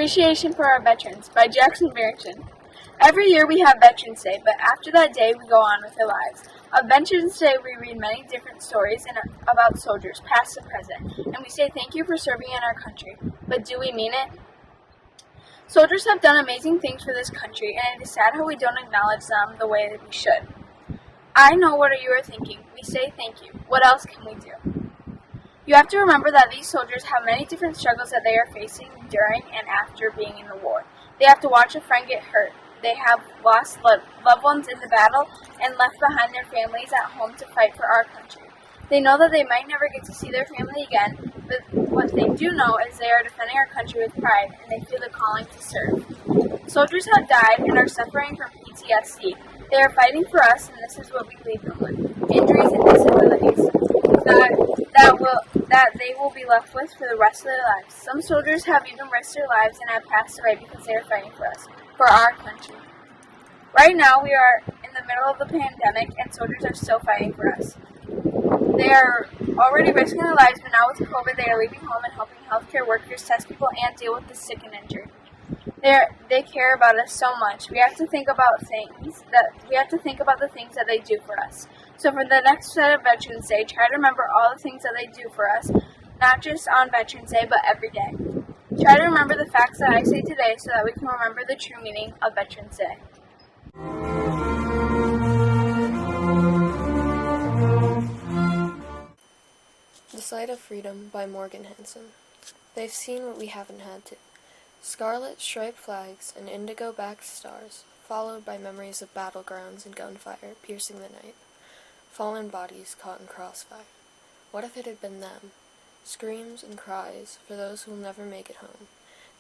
Appreciation for Our Veterans by Jackson Barrington. Every year we have Veterans Day, but after that day we go on with our lives. On Veterans Day we read many different stories about soldiers, past and present, and we say thank you for serving in our country. But do we mean it? Soldiers have done amazing things for this country, and it is sad how we don't acknowledge them the way that we should. I know what you are thinking. We say thank you. What else can we do? You have to remember that these soldiers have many different struggles that they are facing during and after being in the war. They have to watch a friend get hurt. They have lost loved ones in the battle and left behind their families at home to fight for our country. They know that they might never get to see their family again, but what they do know is they are defending our country with pride and they feel the calling to serve. Soldiers have died and are suffering from PTSD. They are fighting for us, and this is what we leave them with: injuries and disabilities that they will be left with for the rest of their lives. Some soldiers have even risked their lives and have passed away because they are fighting for us, for our country. Right now, we are in the middle of the pandemic, and soldiers are still fighting for us. They are already risking their lives, but now with COVID, they are leaving home and helping healthcare workers test people and deal with the sick and injured. They care about us so much. We have to think about the things that they do for us. So for the next set of Veterans Day, try to remember all the things that they do for us, not just on Veterans Day, but every day. Try to remember the facts that I say today so that we can remember the true meaning of Veterans Day. The Sight of Freedom by Morgan Hansen. They've seen what we haven't had to. Scarlet striped flags and indigo-backed stars, followed by memories of battlegrounds and gunfire piercing the night. Fallen bodies caught in crossfire. What if it had been them? Screams and cries for those who will never make it home,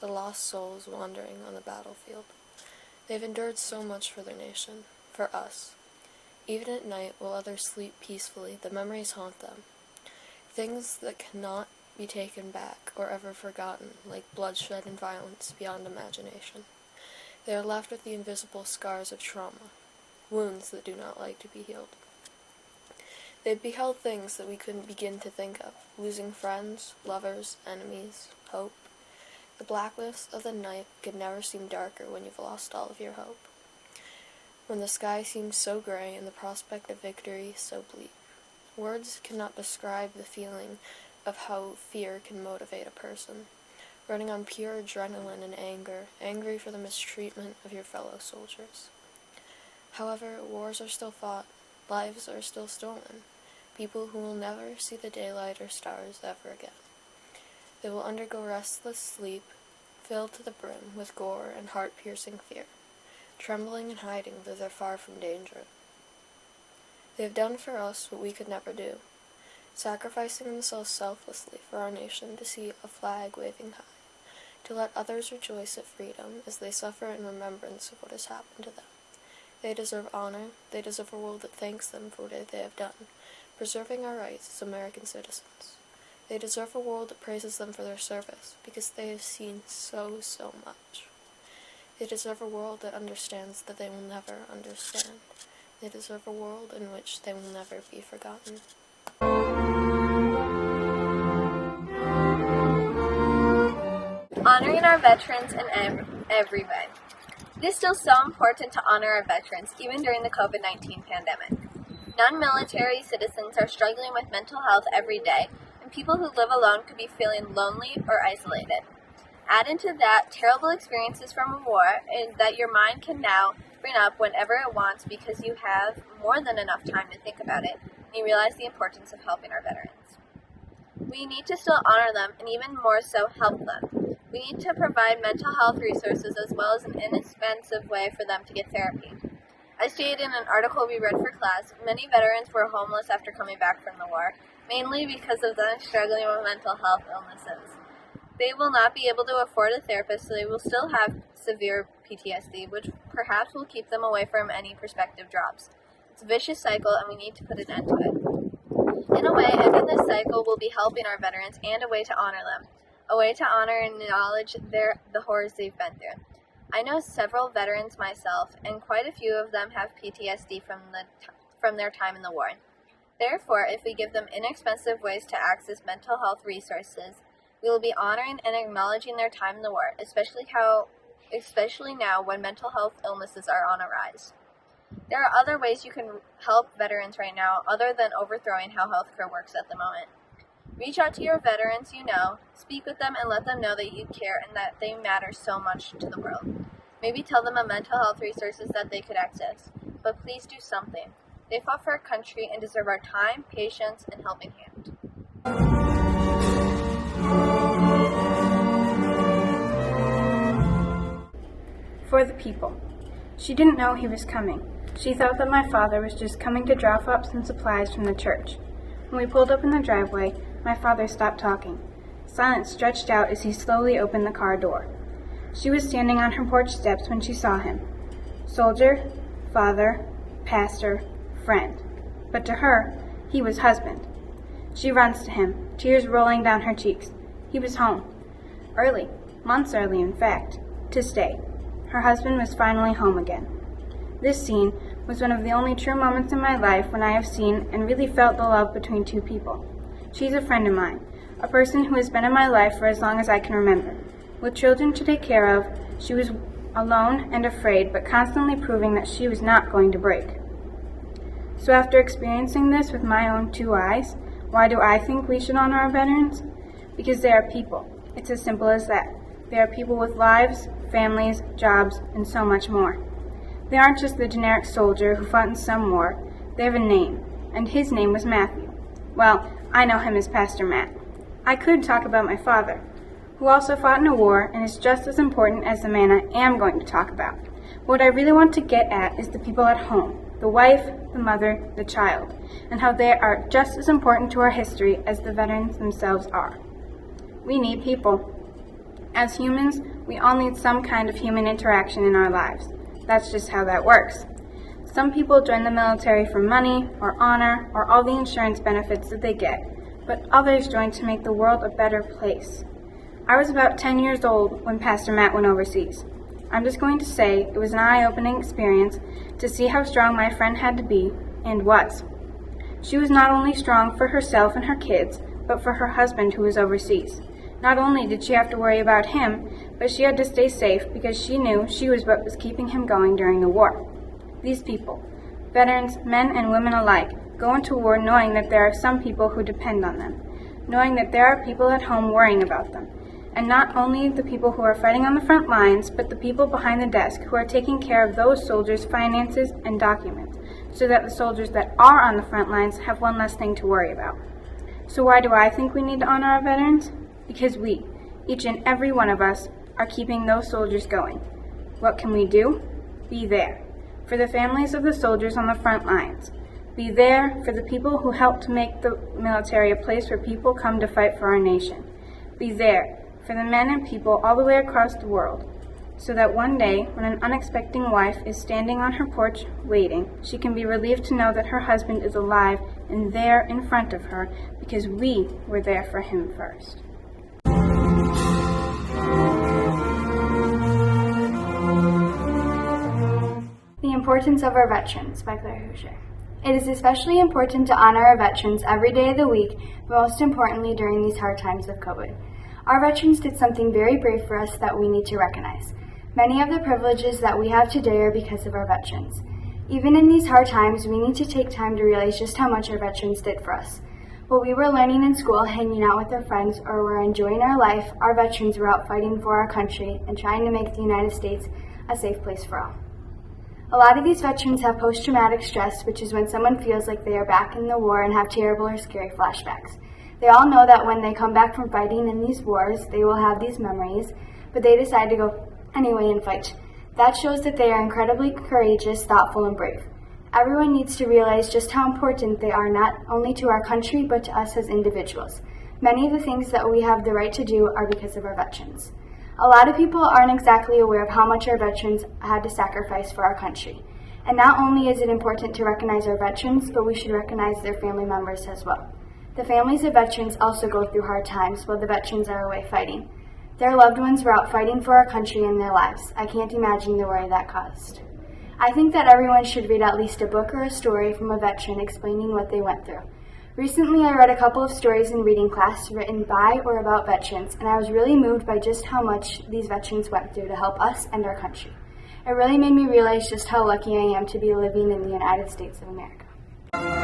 the lost souls wandering on the battlefield. They've endured so much for their nation, for us. Even at night, while others sleep peacefully, the memories haunt them. Things that cannot be taken back or ever forgotten, like bloodshed and violence beyond imagination. They are left with the invisible scars of trauma, wounds that do not like to be healed. They beheld things that we couldn't begin to think of, losing friends, lovers, enemies, hope. The blackness of the night could never seem darker when you've lost all of your hope. When the sky seems so gray and the prospect of victory so bleak. Words cannot describe the feeling of how fear can motivate a person, running on pure adrenaline and anger, angry for the mistreatment of your fellow soldiers. However, wars are still fought, lives are still stolen, people who will never see the daylight or stars ever again. They will undergo restless sleep, filled to the brim with gore and heart-piercing fear, trembling and hiding though they're far from danger. They have done for us what we could never do, sacrificing themselves selflessly for our nation to see a flag waving high, to let others rejoice at freedom as they suffer in remembrance of what has happened to them. They deserve honor, they deserve a world that thanks them for what they have done, preserving our rights as American citizens. They deserve a world that praises them for their service, because they have seen so much. They deserve a world that understands that they will never understand. They deserve a world in which they will never be forgotten. Honoring our veterans in every way. It is still so important to honor our veterans, even during the COVID-19 pandemic. Non-military citizens are struggling with mental health every day, and people who live alone could be feeling lonely or isolated. Add into that terrible experiences from a war is that your mind can now bring up whenever it wants because you have more than enough time to think about it, and you realize the importance of helping our veterans. We need to still honor them, and even more so help them. We need to provide mental health resources as well as an inexpensive way for them to get therapy. As stated in an article we read for class, many veterans were homeless after coming back from the war, mainly because of them struggling with mental health illnesses. They will not be able to afford a therapist, so they will still have severe PTSD, which perhaps will keep them away from any prospective jobs. It's a vicious cycle, and we need to put an end to it. In a way, ending this cycle will be helping our veterans and a way to honor them, a way to honor and acknowledge the horrors they've been through. I know several veterans myself, and quite a few of them have PTSD from their time in the war. Therefore, if we give them inexpensive ways to access mental health resources, We will be honoring and acknowledging their time in the war, especially now when mental health illnesses are on a rise. There are other ways you can help veterans right now other than overthrowing how healthcare works at the moment. Reach out to your veterans you know, speak with them and let them know that you care and that they matter so much to the world. Maybe tell them of mental health resources that they could access, but please do something. They fought for our country and deserve our time, patience, and helping hand. For the people. She didn't know he was coming. She thought that my father was just coming to drop off some supplies from the church. When we pulled up in the driveway, my father stopped talking. Silence stretched out as he slowly opened the car door. She was standing on her porch steps when she saw him. Soldier, father, pastor, friend. But to her, he was husband. She runs to him, tears rolling down her cheeks. He was home. Early, months early in fact, to stay. Her husband was finally home again. This scene was one of the only true moments in my life when I have seen and really felt the love between two people. She's a friend of mine, a person who has been in my life for as long as I can remember. With children to take care of, she was alone and afraid, but constantly proving that she was not going to break. So after experiencing this with my own two eyes, why do I think we should honor our veterans? Because they are people. It's as simple as that. They are people with lives, families, jobs, and so much more. They aren't just the generic soldier who fought in some war. They have a name, and his name was Matthew. Well, I know him as Pastor Matt. I could talk about my father, who also fought in a war and is just as important as the man I am going to talk about. What I really want to get at is the people at home, the wife, the mother, the child, and how they are just as important to our history as the veterans themselves are. We need people. As humans, we all need some kind of human interaction in our lives. That's just how that works. Some people join the military for money or honor or all the insurance benefits that they get, but others join to make the world a better place. I was about 10 years old when Pastor Matt went overseas. I'm just going to say it was an eye-opening experience to see how strong my friend had to be, and was. She was not only strong for herself and her kids, but for her husband who was overseas. Not only did she have to worry about him, but she had to stay safe because she knew she was what was keeping him going during the war. These people, veterans, men and women alike, go into war knowing that there are some people who depend on them, knowing that there are people at home worrying about them, and not only the people who are fighting on the front lines, but the people behind the desk who are taking care of those soldiers' finances and documents, so that the soldiers that are on the front lines have one less thing to worry about. So why do I think we need to honor our veterans? Because we, each and every one of us, are keeping those soldiers going. What can we do? Be there. For the families of the soldiers on the front lines. Be there for the people who help to make the military a place where people come to fight for our nation. Be there for the men and people all the way across the world, so that one day, when an unexpected wife is standing on her porch waiting, she can be relieved to know that her husband is alive and there in front of her because we were there for him first. The Importance of Our Veterans by Claire Hoosier. It is especially important to honor our veterans every day of the week, but most importantly during these hard times of COVID. Our veterans did something very brave for us that we need to recognize. Many of the privileges that we have today are because of our veterans. Even in these hard times, we need to take time to realize just how much our veterans did for us. While we were learning in school, hanging out with our friends, or were enjoying our life, our veterans were out fighting for our country and trying to make the United States a safe place for all. A lot of these veterans have post-traumatic stress, which is when someone feels like they are back in the war and have terrible or scary flashbacks. They all know that when they come back from fighting in these wars, they will have these memories, but they decide to go anyway and fight. That shows that they are incredibly courageous, thoughtful, and brave. Everyone needs to realize just how important they are not only to our country, but to us as individuals. Many of the things that we have the right to do are because of our veterans. A lot of people aren't exactly aware of how much our veterans had to sacrifice for our country. And not only is it important to recognize our veterans, but we should recognize their family members as well. The families of veterans also go through hard times while the veterans are away fighting. Their loved ones were out fighting for our country and their lives. I can't imagine the worry that caused. I think that everyone should read at least a book or a story from a veteran explaining what they went through. Recently, I read a couple of stories in reading class written by or about veterans, and I was really moved by just how much these veterans went through to help us and our country. It really made me realize just how lucky I am to be living in the United States of America.